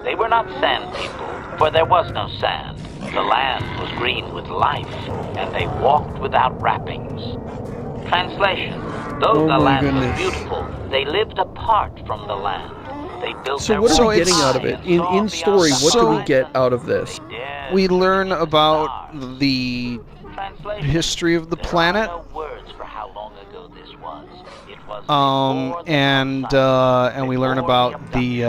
They were not sand people, for there was no sand. The land was green with life, and they walked without wrappings. Translation: though the land was beautiful, they lived apart from the land. They built so what are we getting out of it? In story, what do we get out of this? We learn about the history of the planet. And we learn about the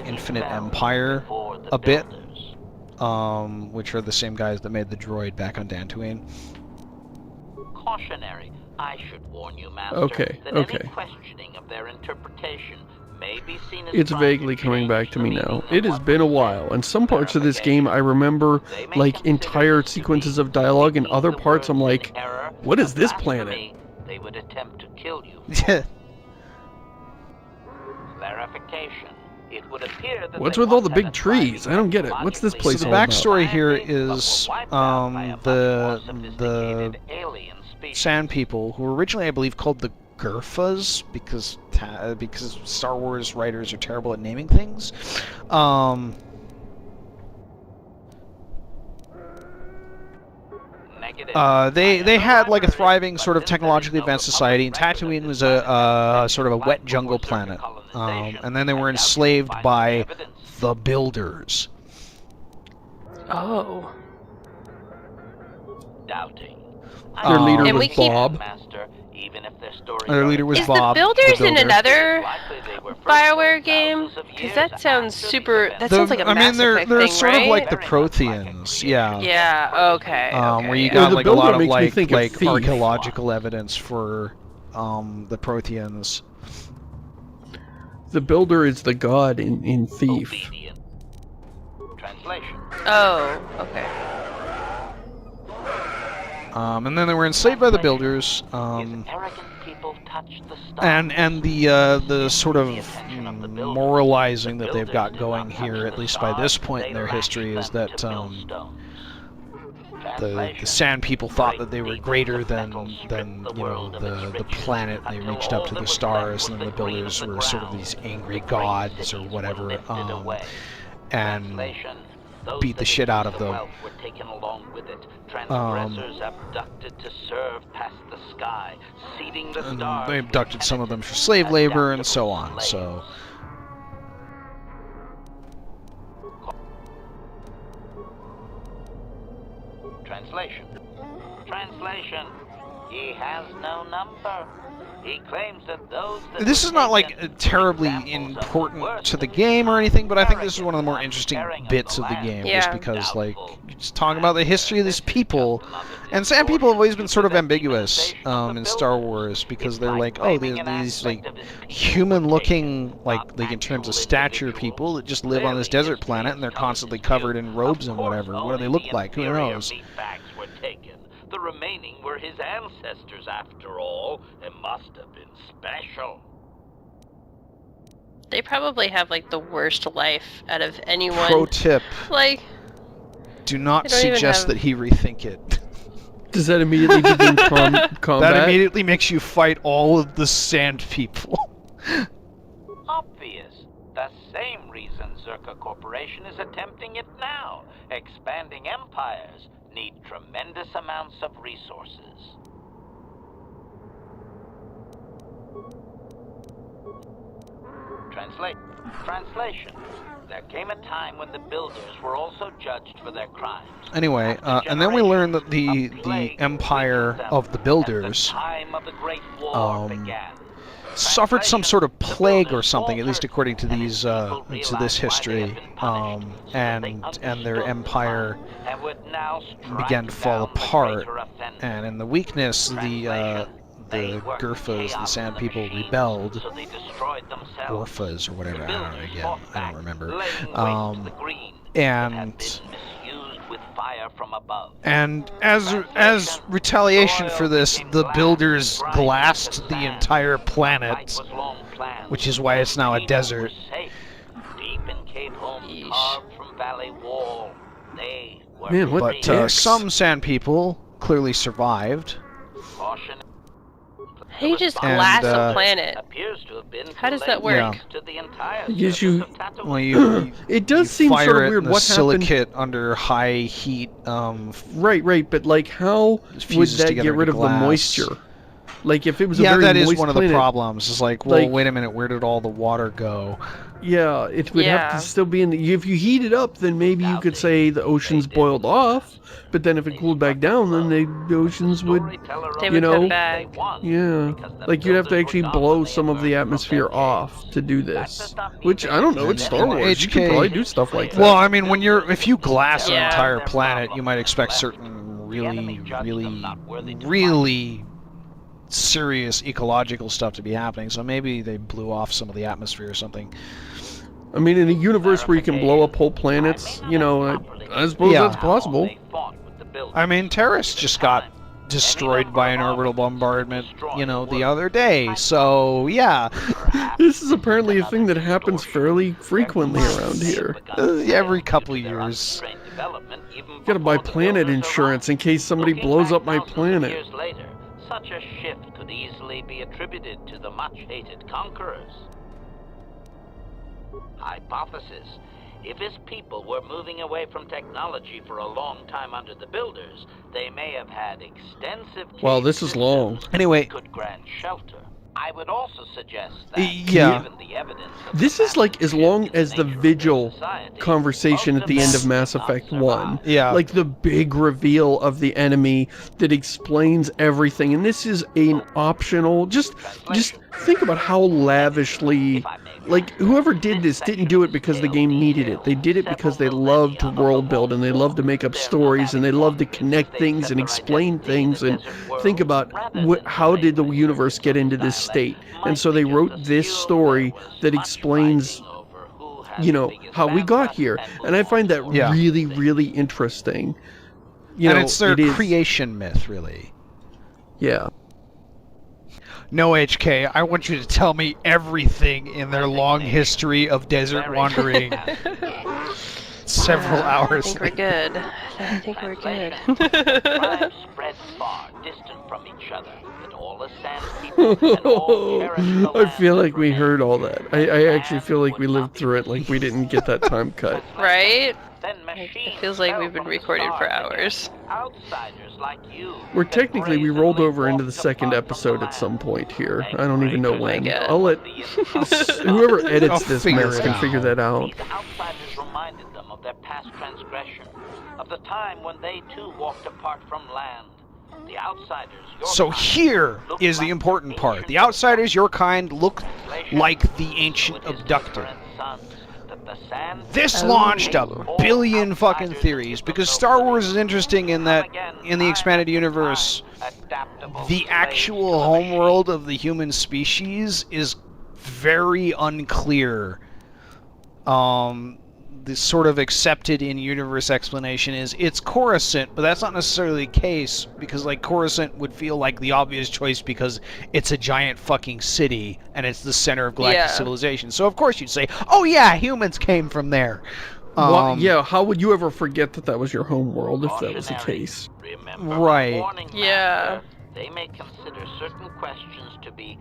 Infinite Empire a bit, which are the same guys that made the droid back on Tatooine. Cautionary, I should warn you, Master, Okay, that okay. any questioning of their interpretation may be seen as It's vaguely coming back to me now. It has been a while, and some parts of this game I remember, like, entire sequences of dialogue, and other parts I'm like, what is this planet? They would attempt to kill you. Clarification. It would appear that What's with all the big trees? I don't get it. What's this place So all the about? backstory here is the Sand People, who were originally, I believe, called the Griffas, because Star Wars writers are terrible at naming things. They had like a thriving sort of technologically advanced society, and Tatooine was a sort of a wet jungle planet. And then they were enslaved by the Builders. Oh. Doubting. Their leader And was we keep- Bob. Their leader was Is Bob. the Builders the in Builder. another BioWare game? Because that sounds super. That sounds like a Mass Effect they're thing, sort right? of like the Protheans, yeah. Yeah. Okay. Okay. Where you Well, got the like a Builder lot of makes me think of Thief. archaeological evidence for the Protheans. The Builder is the god in Thief. Obedient. Translation. Oh. Okay. And then they were enslaved by the Builders. If arrogant people touch the stars, And the sort of moralizing that they've got going here, at least by this point in their history, is that the Sand People thought that they were greater than the planet. And they reached up to the stars, and then the Builders were sort of these angry gods or whatever, and beat the shit out of them. Transgressors abducted to serve past the sky, seeding the stars. They abducted some of them for slave labor and so on. So. Translation. He has no number. He claims that those that This is not like terribly important to the game or anything, but I think this is one of the more interesting bits of the game, just because like it's talking about the history of these people, and Sand People have always been sort of ambiguous in Star Wars, because they're like, oh, they're these like human-looking, like in terms of stature, people that just live on this desert planet, and they're constantly covered in robes and whatever. What do they look like? Who knows? The remaining were his ancestors, after all. It must have been special. They probably have like the worst life out of anyone. Pro tip: Like, do not they don't even suggest have- that he rethink it. Does that immediately begin combat? That immediately makes you fight all of the Sand People. Obvious. The same reason Zerka Corporation is attempting it now. Expanding empires need tremendous amounts of resources. Translation. There came a time when the Builders were also judged for their crimes. Anyway, and then we learn that the Empire of the Builders suffered some sort of plague or something, at least according to these to this history, and their empire began to fall apart. And in the weakness, the Gurfas, the Sand People, rebelled. Gorfas or whatever. I don't remember. And as retaliation for this, the Builders glassed the entire planet, which is why it's now a desert. Man, what But dicks. some Sand People clearly survived. You just glass a planet. How does that work? Because you, well, you it does you seem fire sort of it weird. in What the silicate under high heat. Right, but like, how would fuses that together get rid into of the glass. moisture? Like, if it was a Yeah, very that moist is one of planet, the problems. It's like, well, like- wait a minute, where did all the water go? Yeah, it would have to still be in the... If you heat it up, then maybe you could say the ocean's boiled off, but then if it cooled back down, then the oceans would, They you would know... come back. Yeah, like you'd have to actually blow some of the atmosphere off to do this. Which, I don't know, it's Star Wars. You could probably do stuff like that. Well, I mean, if you glass an Yeah. entire planet, you might expect certain really serious ecological stuff to be happening. So maybe they blew off some of the atmosphere or something. I mean, in a universe where you can blow up whole planets, you know, I suppose that's possible. I mean, Terrace just got destroyed by an orbital bombardment, you know, the other day. So, yeah. This is apparently a thing that happens fairly frequently around here. Every couple of years. Gotta buy planet insurance in case somebody blows up my planet. Such a shift could easily be attributed to the much-hated conquerors. Hypothesis. If his people were moving away from technology for a long time under the builders, they may have had extensive... Wow, this is long. Anyway. ...could grant shelter. I would also suggest that, yeah. given the evidence... This is like as long as the Vigil conversation at the end of Mass Effect 1. Yeah. Like the big reveal of the enemy that explains everything. And this is an optional... Just think about how lavishly... Like, whoever did this didn't do it because the game needed it. They did it because they loved to world build, and they loved to make up stories, and they loved to connect things and explain things, and think about how did the universe get into this state. And so they wrote this story that explains, you know, how we got here. And I find that really, really interesting. You know, it's their creation myth, really. Yeah. No, HK, I want you to tell me everything in their long history of desert wandering. Several hours. I think we're good. I think we're good. Tribes spread far, distant from each other, but all the sand people and all cherished the I feel like we heard all that. I actually feel like we lived through it, like we didn't get that time cut. Right? Then It feels like we've been recording for hours. Outsiders like you. We're technically, we rolled over into the second episode at some point here. I don't even know when. God. I'll let whoever edits this figure mess it can out. figure that out. These outsiders reminded them of their past transgression, of the time when they too walked apart from land. The outsiders, your So kind, here looked is the like important part. ancient The outsiders, your kind, look glacier like the ancient with his abductor. different sons, that the sand This people launched a all billion fucking outsiders theories, into because the Star local Wars is interesting in that, in the expanded universe, adaptable the slaves actual to the homeworld of the human species is very unclear. The sort of accepted in-universe explanation is it's Coruscant, but that's not necessarily the case, because like Coruscant would feel like the obvious choice because it's a giant fucking city and it's the center of galactic civilization. So of course you'd say, oh yeah, humans came from there. Yeah, how would you ever forget that that was your home world if that was the case? Remember, Right. warning, Yeah. Master, they may consider certain questions to be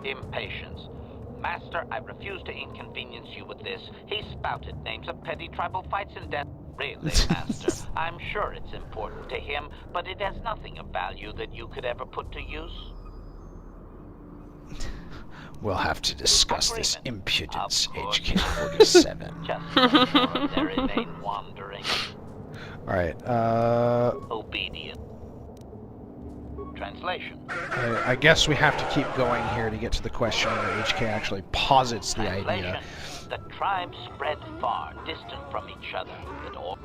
impatience. Master, I refuse to inconvenience you with this. He spouted names of petty tribal fights and death. Really, Master, I'm sure it's important to him, but it has nothing of value that you could ever put to use. We'll have to discuss this impudence, Of course. HK-47. Just they remain wandering, Alright, obedient. Translation. I guess we have to keep going here to get to the question where HK actually posits the idea. The tribes spread far, distant from each other, but all...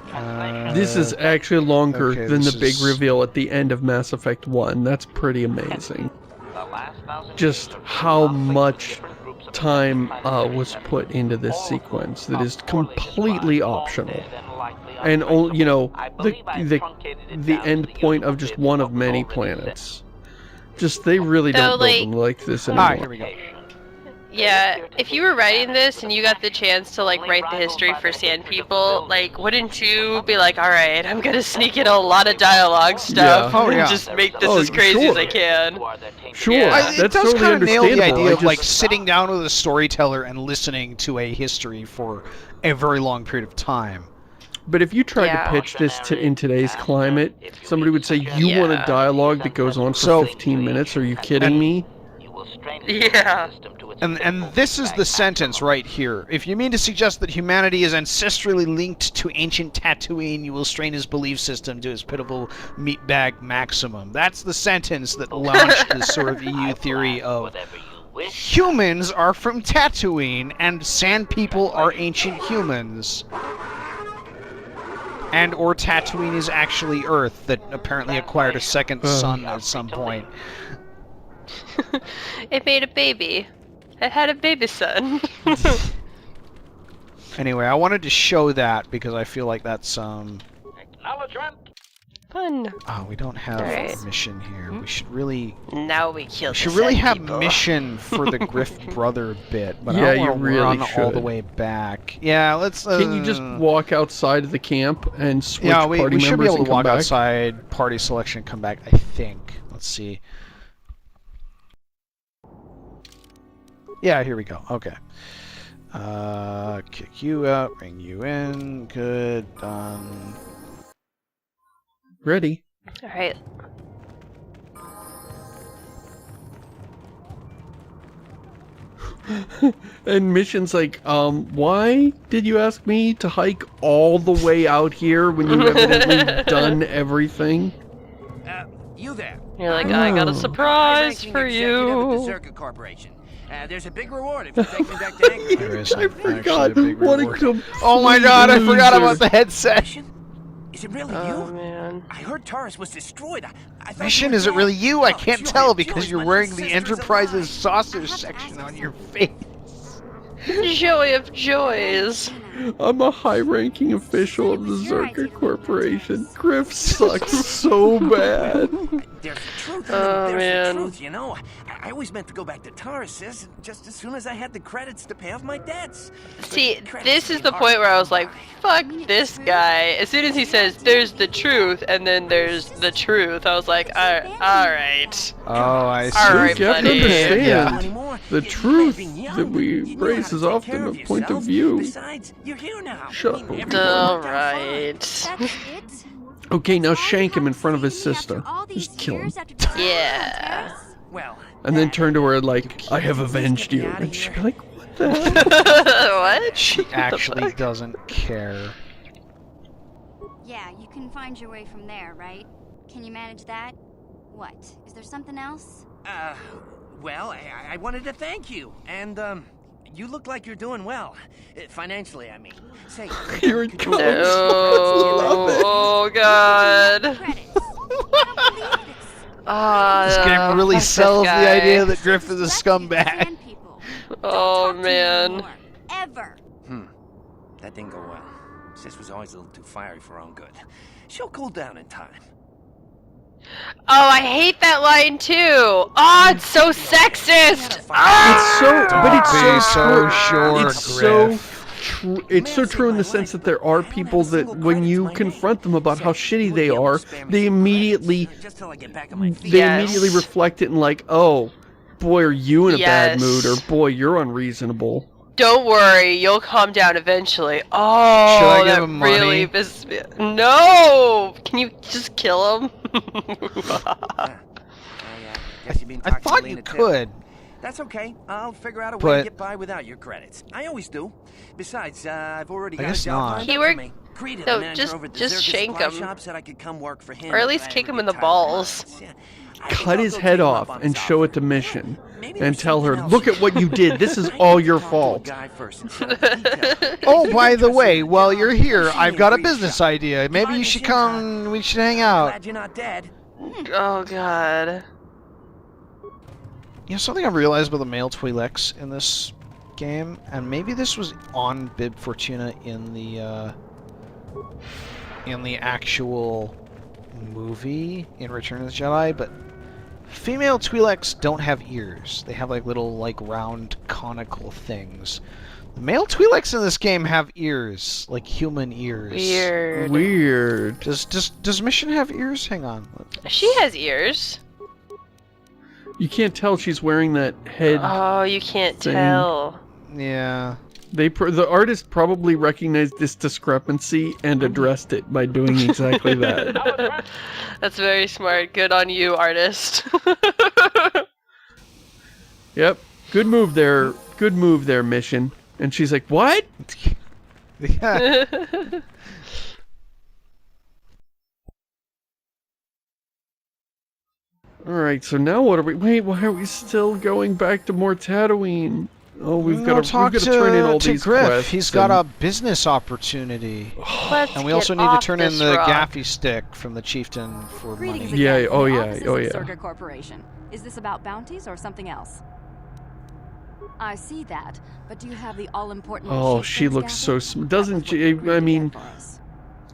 Translation. This is actually longer Okay, than the this big is- reveal at the end of Mass Effect 1. That's pretty amazing. The last 1,000 Just years of how conflict much with different groups of time planetary was settlements, put into this all of sequence whom that is are poorly completely described, all optional. dead and likely And only, you know, I the believe I the truncated it the down to end the point of usual just bit one of of many what we've already planets. Just they really So, don't build like- them like this Alright, anymore. here we go. Yeah, if you were writing this and you got the chance to like write the history for Sand People, like wouldn't you be like, all right, I'm gonna sneak in a lot of dialogue stuff and just make this as crazy as I can. Sure, Yeah. It that's does totally kind of nail the understandable. idea of like sitting down with a storyteller and listening to a history for a very long period of time. But if you tried to pitch this in today's climate, somebody would say, you want a dialogue that goes on for 15 minutes? Are you kidding me? Yeah. And this is the sentence right here. If you mean to suggest that humanity is ancestrally linked to ancient Tatooine, you will strain his belief system to his pitiful meatbag maximum. That's the sentence that launched this sort of EU theory of humans are from Tatooine and sand people are ancient humans. And or Tatooine is actually Earth that apparently acquired a second sun at some point. It made a baby. It had a baby son. Anyway, I wanted to show that because I feel like that's Fun. Oh, we don't have a mission here. We should really. Now we kill. We should really have mission for the Griff brother bit, but Yeah, I you want to really run all the should. way back. Yeah, let's. Can you just walk outside of the camp and switch Yeah, party we should be members able and to come walk back? outside, party selection, and come back. I think. Let's see. Yeah, here we go. Okay. Kick you out, bring you in. Good. Done. Ready. All right. And Mission's like, why did you ask me to hike all the way out here when you've evidently done everything? You there. You're like, I got a surprise High-ranking for executive of the you. Zerka Corporation. There's a big reward if you take me back to Anchorage. There is I actually forgot a big what a reward. complete Oh my god, I forgot loser. about the headset. Mission? Is it really Oh you? man. I heard Taurus was destroyed. I thought Mission, you were is it dead. really you? I Oh, can't joy, tell joy, because you're my wearing sister's the Enterprise's alive. saucer section on your face. Joy of joys. I'm a high-ranking official of the Zerka Corporation. Griff sucks so bad. There's the truth. Oh, There's man. the truth, you know. I always meant to go back to Taurus just as soon as I had the credits to pay off my debts. See, this is the point where I was like, fuck this guy. As soon as he says, there's the truth, and then there's the truth, I was like, alright. Oh, I see. All right, You have to buddy. understand, the truth that we raise is often a point of view. Besides, you're here now. Shut I mean, up. everything worked out Alright. fine. That's it? Okay, now shank him in front of his sister. After all these Just kill him. years after deciding Yeah. to tell us? Well, And then turn to her like, I have avenged you. And she'd be like, what the hell? What? She actually doesn't care. Yeah, you can find your way from there, right? Can you manage that? What? Is there something else? well, I wanted to thank you, and, you look like you're doing well. Financially, I mean. Say, Here it comes. Oh god. Credits. I don't believe this. This game really sells the idea that Griff is a scumbag. Sand people. Don't Oh talk to me man. anymore. Ever. that didn't go well. Sis was always a little too fiery for her own good. She'll cool down in time. Oh, I hate that line too. Oh, it's so sexist. It's so, but it's Don't be so so true. sure, It's so Griff. true. It's so true in the sense that there are people that when you confront them about how shitty they are, they immediately Just till I get back on my feet. immediately reflect it and like, oh, boy, are you in a bad Yes. mood, or boy, you're unreasonable. Don't worry, you'll calm down eventually. Oh, Should I give that him money? really No! Can you just kill him? Guess you've been I talking to thought you Lena, too. could. That's okay. I'll figure out a way But- to get by without your credits. I always do. Besides, I've already got a guess job not. lined He up worked- for me. Creed, No, the manager just- over at the just Zerka shank supply him. shop, said I could come work for him Or at if least I kick ever him in get the tired of balls. clients. Yeah. I think Cut I'll his go head take him off up on and his show offer. it to Mission. Maybe And there's tell her, something look else. at what you did. This is I all need to your talk to a fault. guy first and set up a detail. Oh, by the way, Interested while in you're the here, job. I've got a She business agreed. idea. Maybe you Goodbye, should Mission. come. We should hang out. Glad you're not dead. Oh god. You know something I've realized about the male Twi'leks in this game, and maybe this was on Bib Fortuna in the actual movie in Return of the Jedi, but Female Twi'leks don't have ears. They have like little like round conical things. The male Twi'leks in this game have ears, like human ears. Weird. Weird. Does Mission have ears? Hang on. She has ears. You can't tell she's wearing that head. Oh, you can't thing. tell. Yeah. The artist probably recognized this discrepancy and addressed it by doing exactly that. That's very smart. Good on you, artist. Yep. Good move there. Good move there, Mission. And she's like, what? Yeah. Alright, so now what are we... Wait, why are we still going back to more Tatooine? Oh, we've got to turn in all these Griff. quests. He's got a business opportunity. And we also need to turn in the gaffy stick from the chieftain for money. Yeah, oh yeah, oh yeah. Circuit Corporation. Is this about bounties or something else? I see that, but do you have the all-important... Oh, she looks so... Doesn't she... I mean...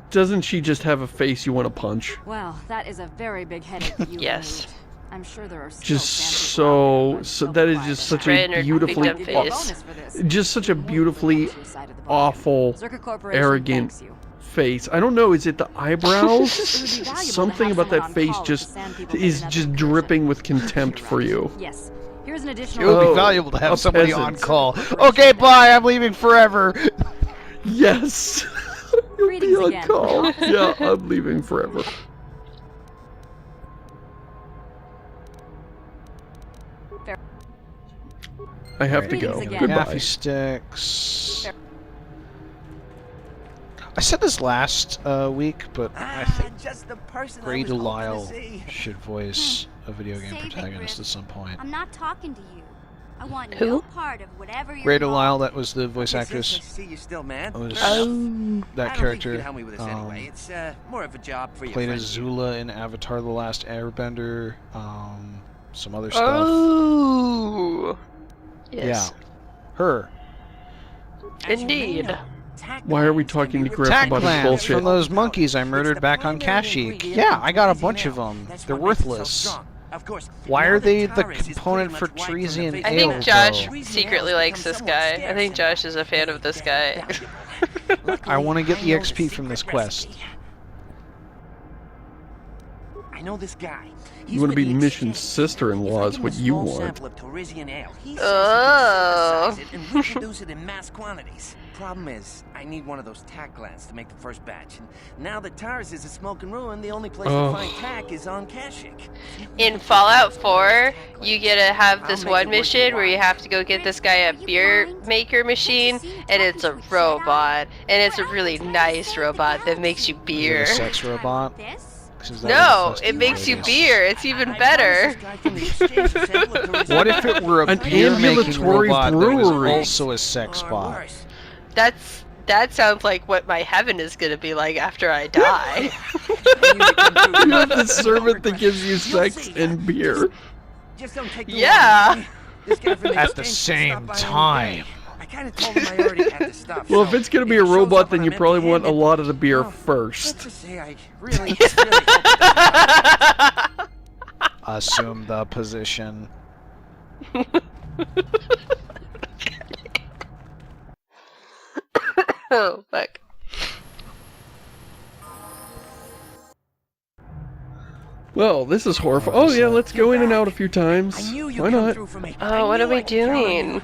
Doesn't she just have a face you want to punch? Well, that is a very big headache that you Yes. removed. I'm sure there are Just so that is just such a beautifully... Just such a beautifully awful, arrogant face. I don't know, is it the eyebrows? Something about that face just is just dripping with contempt for you. Yes. Here's an It additional... would be valuable to have somebody on peasant. call. Okay, bye, I'm leaving forever. Yes! You'll be on again. call. Yeah, I'm leaving forever. I have to go. Greetings again. Goodbye. Gaffy sticks. I said this last week, but I think just the person Grey I was hoping to Delisle see. should voice a video game Save it, protagonist Griff. at some point. I'm not talking to you. I want Who? no part of whatever you're Grey involved Delisle, that was the voice It's actress. nice to see you still, man. Was Fair enough. that I don't think you character can help me with this anyway. It's more of a job for your played friend. as Zula in Avatar: The Last Airbender. Some other stuff. Oh. Yes. Yeah, her. As you may Indeed. know, tack Why are we plans can talking be to Griff Tack about his plans bullshit? from those monkeys I murdered back on Kashyyyk. Yeah, I got a bunch of them. They're worthless. Why are they the component for Tresian I ale, think Josh though? secretly likes this guy. I think Josh is a fan of this guy. I want to get the XP from this quest. I know this guy. You want to be Mission's sister-in-law is what you want. Oh. And reproduce it in mass quantities. Problem is, I need one of those tack glands to make the first batch. And now that Tars is a smoking ruin, the only place to find tack is on Kashyyyk. In Fallout 4, you get to have this one mission where you have to go get this guy a beer maker machine, and it's a robot, and it's a really nice robot that makes you Is it beer. a sex robot? this? 'Cause is that No, what it makes you is? beer. It's even better. What if it were a An beer-making ambulatory robot that was brewery. also a sex bot? That sounds like what my heaven is gonna be like after I die. You have the servant that gives you sex and beer. Yeah. At the same time. Well, if it's gonna be a robot, then you probably want a lot of the beer first. Assume the position. Oh, fuck. Well, this is horrifying. Oh yeah, let's go in and out a few times. Why not? Oh, what are we doing?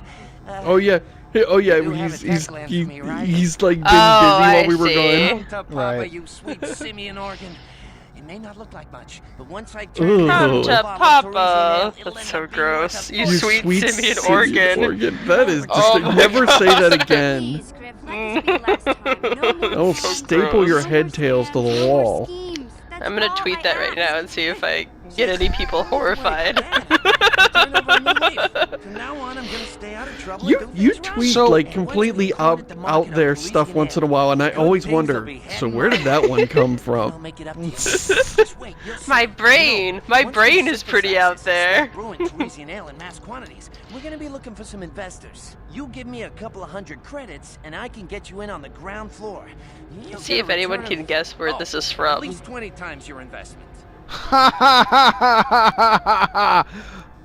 Oh yeah. Oh yeah, he's like been busy Oh, while we were see. gone. Right. You sweet simian organ. It may not look like much, but once I Ugh. turn Come to bottle of Papa. Torresian ale, it'll That's end so up being gross. like a You You sweet simian simian organ. That is just Oh my never say that again. Please, Griff, let this be last time. No more I will games. staple your No head more tails to the scams, no more wall. schemes. That's I'm gonna all tweet I that right ask. now and see if I get any people horrified. Turn over a new leaf. From now on, I'm gonna stay out of trouble. You and do you things right. tweet So- like completely out there stuff once in a while, and I always wonder. So where did that one come I'll from? make it up to you. Just wait, you'll see. My brain. My Once brain we is pretty out there. start brewing Torresian ale in mass quantities, we're gonna be looking for some investors. You give me a couple of 100 credits, and I can get you in on the ground floor. You'll See get if a anyone return can of- guess where oh, this is At from. least 20 times your investment.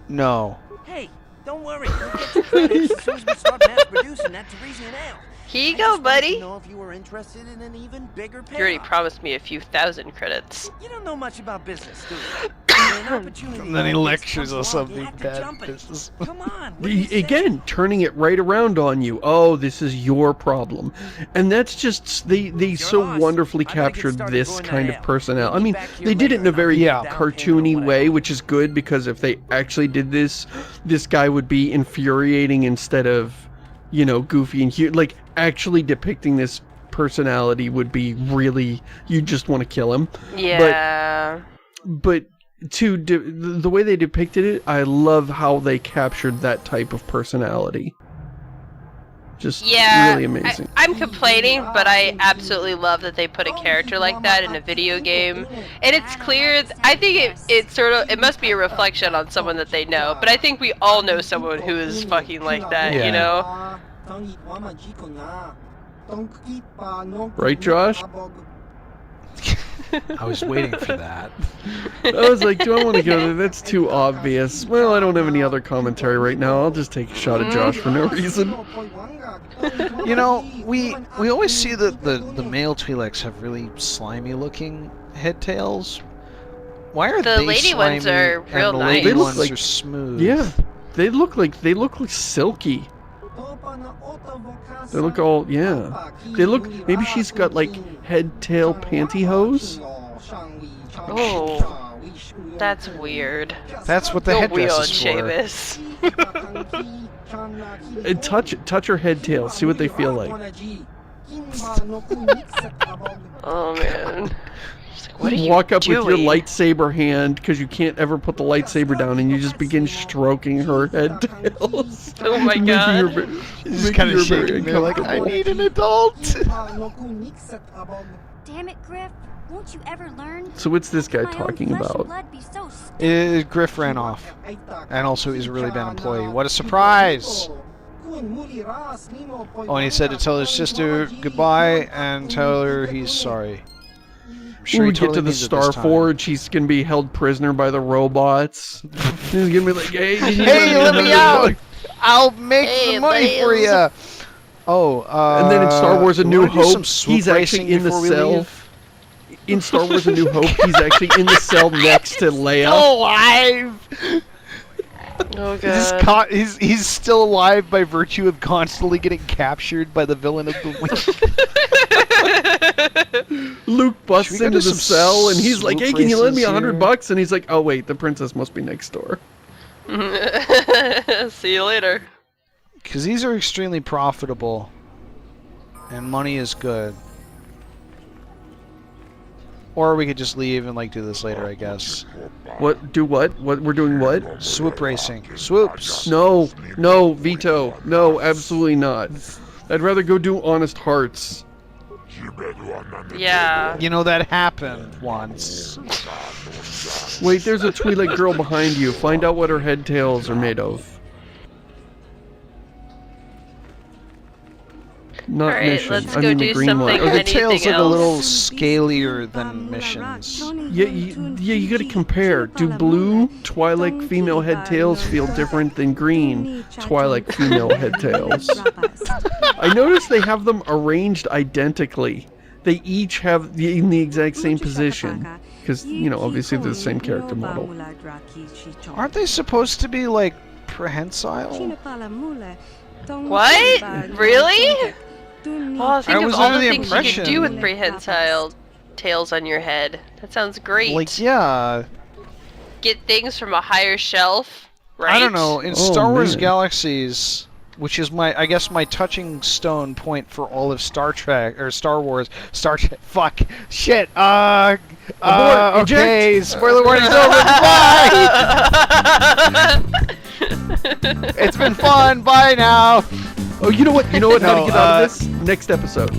No. Hey, don't worry. You'll get your credits as soon as we start mass producing that Parisian ale. Here you go, buddy. Know if you were interested in an even bigger payoff. You already promised me a few thousand credits. You don't know much about business, do you? And then he lectures us something bad business. Come on. Again, turning it right around on you. Oh, this is your problem. And that's just, they so wonderfully captured this kind of personality. I mean, they did it in a very cartoony way, which is good, because if they actually did this, this guy would be infuriating instead of, you know, goofy and cute. Like, actually depicting this personality would be really, you just want to kill him. Yeah. But the way they depicted it, I love how they captured that type of personality. Just really amazing. I'm complaining, but I absolutely love that they put a character like that in a video game. And it's clear, I think it must be a reflection on someone that they know, but I think we all know someone who is fucking like that, you know? Right, Josh? I was waiting for that. I was like, do I want to go there? That's too obvious. Well, I don't have any other commentary right now. I'll just take a shot at Josh for no reason. You know, we always see that the male Twi'leks have really slimy looking head tails. Why are the they lady slimy ones are real and the nice. lady ones are smooth? Yeah, they look like silky. They look all, yeah. They look, maybe she's got like head, tail, pantyhose? Oh, that's weird. That's what the headdress is for. And touch her head, tail, see what they feel like. Oh man. What are You you walk up doing? with your lightsaber hand, because you can't ever put the lightsaber down, and you just begin stroking her head tails. Oh my god. She's kind of shaking. They're like, I need an adult. Damn it, Griff. Won't you ever learn? So what's this guy talking about? Griff ran off, and also he's a really bad employee. What a surprise! Oh, and he said to tell his sister goodbye and tell her he's sorry. When we get to the Star Forge, she's gonna be held prisoner by the robots. He's gonna be like, hey, let me out! I'll make the money for you! Oh, and then in Star Wars A New Hope, he's actually in the cell. In Star Wars A New Hope, he's actually in the cell next to Leia. Still alive! Oh god. He's still alive by virtue of constantly getting captured by the villain of the week. Luke busts into the cell and he's like, hey, can you lend me $100? And he's like, oh wait, the princess must be next door. See you later. Because these are extremely profitable. And money is good. Or we could just leave and like do this later, I guess. What? Do what? What? We're doing what? Swoop racing. Swoops. No. No. Veto. No. Absolutely not. I'd rather go do Honest Hearts. Yeah. You know, that happened once. Wait, there's a Twi'lek girl behind you. Find out what her head tails are made of. Not Alright, mission. let's I go mean do the green something. one. The tails look a little else? scalier than missions. Yeah, you gotta compare. Do blue Twi'lek female head tails feel different than green Twi'lek female head tails? I noticed they have them arranged identically. They each have in the exact same position. Because, you know, obviously they're the same character model. Aren't they supposed to be, like, prehensile? What? Really? Oh, think of all the things you could do with prehensile tails on your head. That sounds great. Like, yeah. Get things from a higher shelf, right? I don't know. In Star Wars Galaxies, which is I guess my touching stone point for all of Star Trek or Star Wars. Fuck. Shit. Okay. Spoiler warning's over. Bye. It's been fun. Bye now. Oh, you know what? You know what? How to get out of this? Next episode.